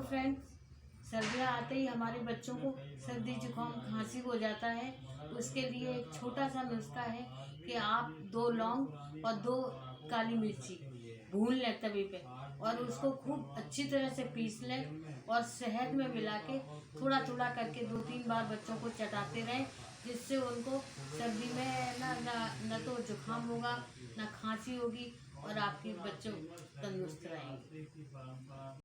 Friends, सर्दियाँ आते ही हमारे बच्चों को सर्दी जुकाम खांसी हो जाता है। तो उसके लिए एक छोटा सा नुस्खा है कि आप 2 लौंग और 2 काली मिर्ची भून लें तवे पे और उसको खूब अच्छी तरह से पीस लें और शहद में मिला के थोड़ा थोड़ा करके 2-3 बार बच्चों को चटाते रहें, जिससे उनको सर्दी में ना तो जुकाम होगा ना खांसी होगी और आपके बच्चों तंदुरुस्त रहेंगे।